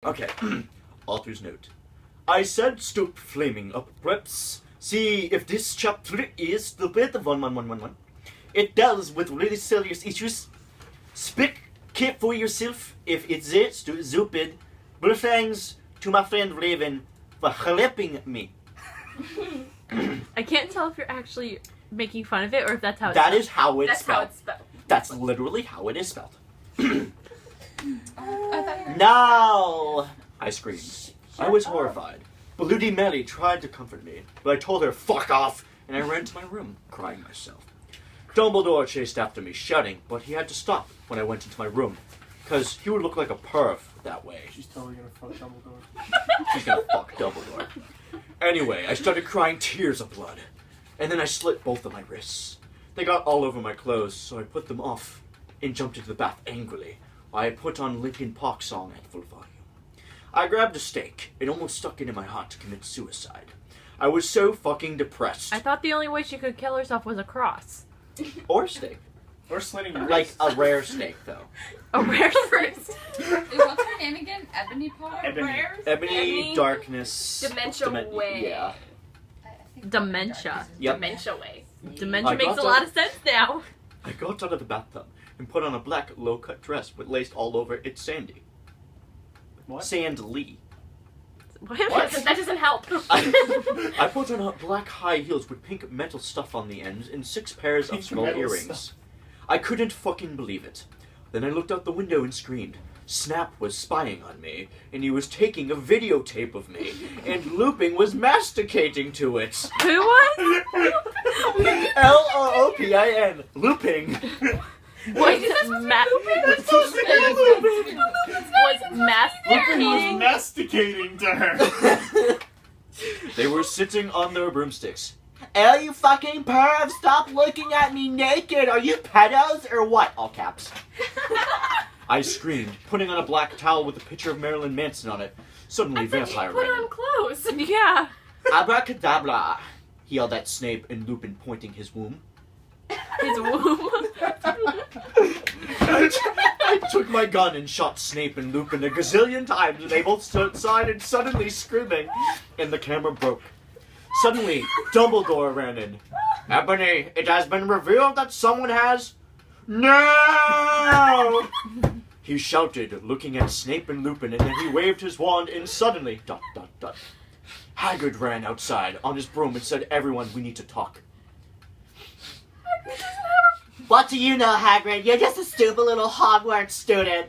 Okay. Author's note. I said stop flaming up, preps. See if this chapter is stupid. 11111. It deals with really serious issues. Speak keep for yourself if it's stupid. But thanks to my friend Raven for helping me. I can't tell if you're actually making fun of it or if that's how it's That spelled. is how it's That's spelled. how it's spelled. That's literally how it is spelled. Oh, No! I screamed. I was horrified. Bloody Mary tried to comfort me, but I told her, fuck off, and I ran to my room, crying myself. Dumbledore chased after me, shouting, but he had to stop when I went into my room, because he would look like a perv that way. She's totally gonna fuck Dumbledore. She's gonna fuck Dumbledore. Anyway, I started crying tears of blood, and then I slit both of my wrists. They got all over my clothes, so I put them off and jumped into the bath angrily. I put on Linkin Park song at full volume. I grabbed a stake and almost stuck it in my heart to commit suicide. I was so fucking depressed. I thought the only way she could kill herself was a cross. Or steak. Or slitting your Like wrist. a rare steak, though. A rare wrist. What's her name again? Ebony Pot? Ebony. Ebony, darkness... Dementia way. Yeah. I think Dementia. Yep. Dementia way. Dementia I makes got a lot that. of sense now. I got out of the bathtub and put on a black low-cut dress with laced all over it sandy. What? Sandly. What? That doesn't help. I put on black high heels with pink metal stuff on the ends and 6 pairs of Pink skull metal earrings. stuff. I couldn't fucking believe it. Then I looked out the window and screamed. Snap was spying on me, and he was taking a videotape of me, and Looping was masticating to it. Who was? Loopin. Looping. Was masticating? Masticating to her. They were sitting on their broomsticks. Oh, you fucking perv, stop looking at me naked! Are you pedos or what? All caps. I screamed, putting on a black towel with a picture of Marilyn Manson on it. Suddenly, vampire Put ran on in. clothes. Yeah. Abracadabra! He yelled at Snape and Lupin, pointing his womb. His womb. I took my gun and shot Snape and Lupin a gazillion times, and they both stood aside and suddenly screaming, and the camera broke. Suddenly, Dumbledore ran in. Ebony, it has been revealed that someone has... No! He shouted, looking at Snape and Lupin, and then he waved his wand, and suddenly... ... Hagrid ran outside on his broom and said, everyone, we need to talk. What do you know, Hagrid? You're just a stupid little Hogwarts student.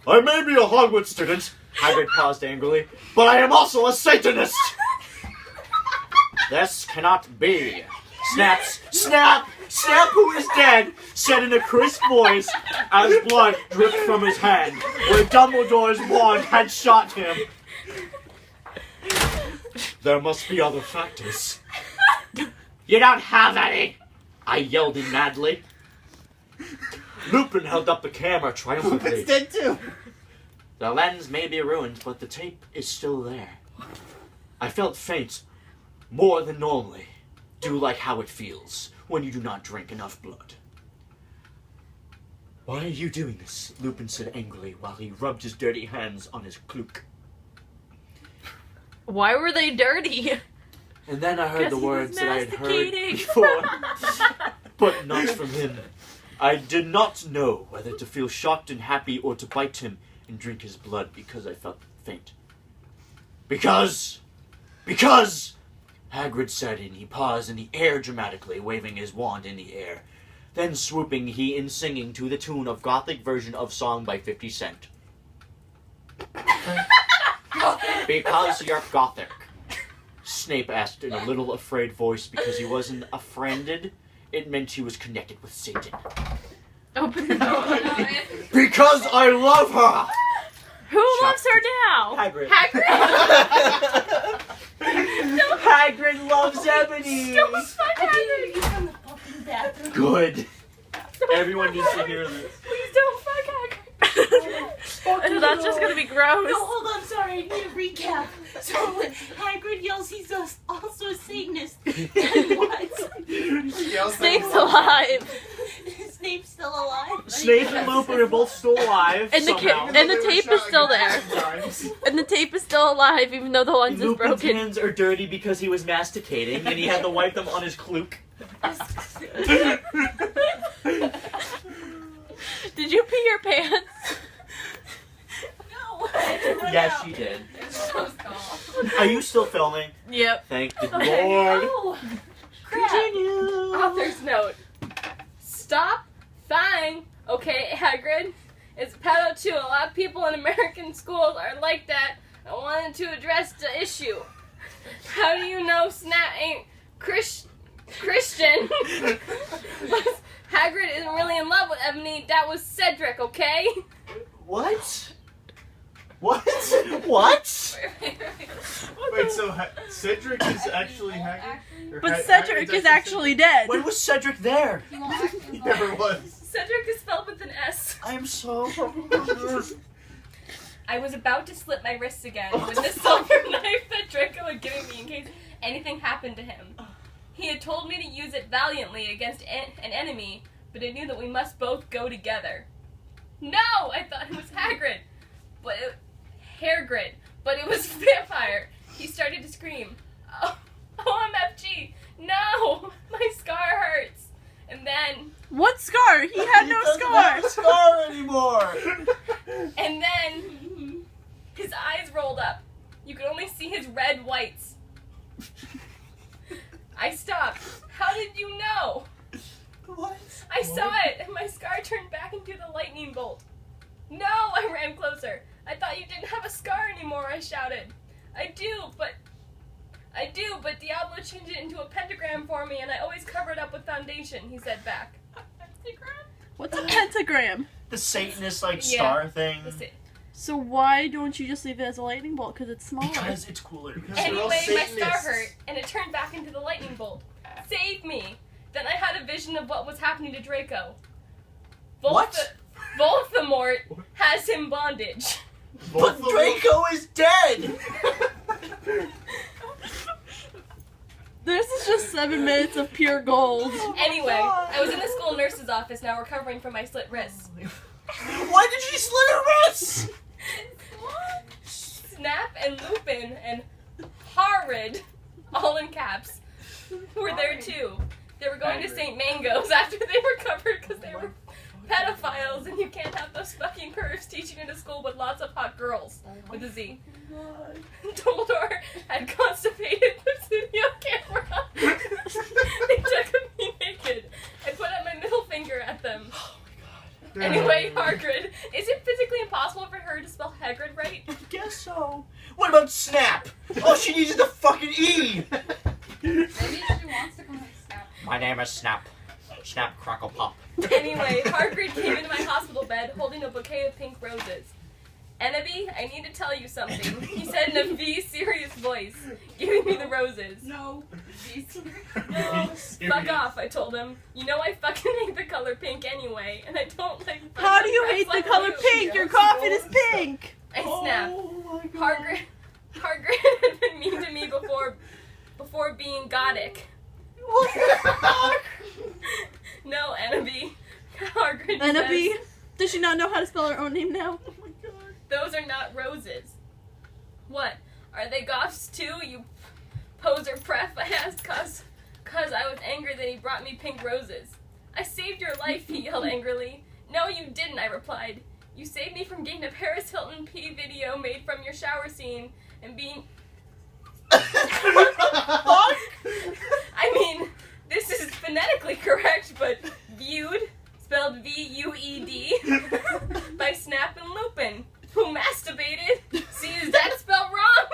I may be a Hogwarts student, Hagrid paused angrily, but I am also a Satanist! This cannot be. Snaps, Snap, who is dead, said in a crisp voice as blood dripped from his hand, where Dumbledore's wand had shot him. There must be other factors. You don't have any! I yelled in madly. Lupin held up the camera triumphantly. Lupin's dead too. The lens may be ruined, but the tape is still there. I felt faint, more than normally. Do like how it feels when you do not drink enough blood. Why are you doing this? Lupin said angrily while he rubbed his dirty hands on his cloak. Why were they dirty? And then I heard the Because he was words that I had heard masticating. before, but not from him. I did not know whether to feel shocked and happy or to bite him and drink his blood because I felt faint. Because, Hagrid said, and he paused in the air dramatically, waving his wand in the air. Then swooping he in singing to the tune of Gothic version of song by 50 Cent. Because you're Gothic. Snape asked in a little afraid voice because he wasn't offended. It meant he was connected with Satan. Open the door. Because I love her! Who loves her now? Hagrid. Hagrid. Hagrid loves Ebony! Don't fuck Hagrid. He's from the fucking bathroom. Good. Everyone needs to hear this. Please don't fuck Hagrid. That's just gonna be gross. No, hold on, sorry, I need a recap. So when Hagrid yells he's also a Satanist, then what? Snape's alive. Snape's still alive? Snape and Lupin are both still alive. And the somehow. and the tape is still there. And the tape is still alive, even though the lens is Lupin's broken. hands are dirty because he was masticating, and he had to wipe them on his cluke. Did you pee your pants? No. Yes, she did. So small. Are you still filming? Yep. Thank the Lord. Oh, crap. Continue. Author's note. Stop fine, okay, Hagrid? It's a pedo too. A lot of people in American schools are like that. I wanted to address the issue. How do you know Snap ain't Christian? Hagrid isn't really in love with Ebony. That was Cedric, okay? What? What? What? Wait, so Cedric is actually Hagrid? Or But Ha- Cedric Hagrid's is actually dead. When was Cedric there? He won't actually He never was. Cedric is spelled with an S. I am so. I was about to slit my wrists again when the silver knife that Draco had given me in case anything happened to him. He had told me to use it valiantly against an enemy, but I knew that we must both go together. No! I thought it was Hagrid. Hairgrid. But it was vampire. He started to scream. Oh, OMFG! No! My scar hurts! And then... What scar? He had no doesn't scar. have a scar anymore. And then... His eyes rolled up. You could only see his red whites. I stopped. How did you know? What? I saw it, and my scar turned back into the lightning bolt. No, I ran closer. I thought you didn't have a scar anymore, I shouted. I do, but Diablo changed it into a pentagram for me, and I always cover it up with foundation, he said back. Pentagram? What's a pentagram? The Satanist like Yeah. star thing. That's it. So why don't you just leave it as a lightning bolt? Because it's smaller. Because it's cooler. Because they're all Anyway, my scar Satanists. hurt, and it turned back into the lightning bolt. Save me! Then I had a vision of what was happening to Draco. What? Voldemort has him bondage. But Draco is dead. This is just 7 minutes of pure gold. Anyway, I was in the school nurse's office now recovering from my slit wrists. Why did she slit her wrists? Snap and Lupin and Jarrod, all in caps, were there too. They were going to St. Mango's after they recovered because they were pedophiles, and you can't have those fucking pervs teaching in a school with lots of hot girls with a Z. Dumbledore had constipated the studio camera. They took me naked. I put up my middle finger at them. Anyway, Hagrid, is it physically impossible for her to spell Hagrid right? I guess so. What about Snap? All she needs is the fucking E. Maybe she wants to come and snap. My name is Snap. Snap, crackle, pop. Anyway, Hagrid came into my hospital bed holding a bouquet of pink roses. Enemy, I need to tell you something, he said in a V-serious voice, giving me the roses. No. No, fuck off, I told him. You know I fucking hate the color pink anyway, and I don't like... How do you friends hate the like color you. pink? Your coffin is pink. I snapped. Oh my Hagrid had been mean to me before being gothic. What the fuck? No, Enemy. Hagrid Enemy? says, Does she not know how to spell her own name now? Oh my god. those are not roses. What? Are they goths too, you poser pref? I asked cause I was angry that he brought me pink roses. I saved your life, he yelled angrily. No, you didn't, I replied. You saved me from getting a Paris Hilton pee video made from your shower scene and being... Fuck? I mean, this is phonetically correct, but viewed, spelled V-U-E-D, by Snap and Lupin, who masturbated. See, is that spelled wrong?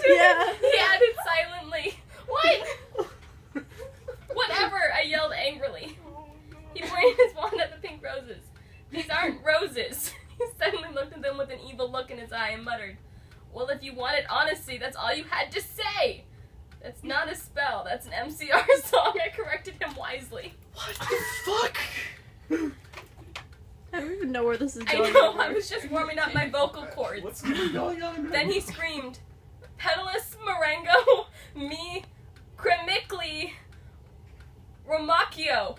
Yeah. He added silently, what? Whatever, I yelled angrily. He pointed his wand at the pink roses. These aren't roses. He suddenly looked at them with an evil look in his eye and muttered, well, if you wanted honesty, that's all you had to say. That's not a spell. That's an MCR song. I corrected him wisely. What the fuck? I don't even know where this is I going. know, I was just warming up my vocal cords. What's going on? Then he screamed, Pedalus Marengo, me, Cremically, Romacchio.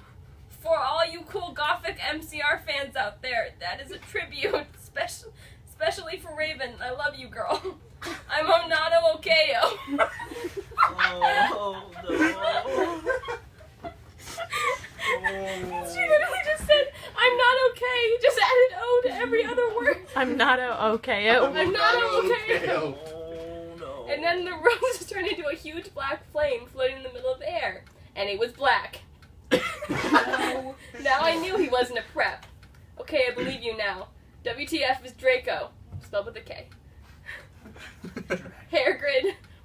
For all you cool Gothic MCR fans out there, that is a tribute, especially for Raven. I love you, girl. I'm Onato Okeo. Oh no. She literally just said, I'm not okay. Just added O to every other word. I'm not okay. I'm not okay. Oh no. And then the rose turned into a huge black flame floating in the middle of the air. And it was black. Now I knew he wasn't a prep. Okay, I believe you now. WTF is Draco. Spelled with a K. Hair grid.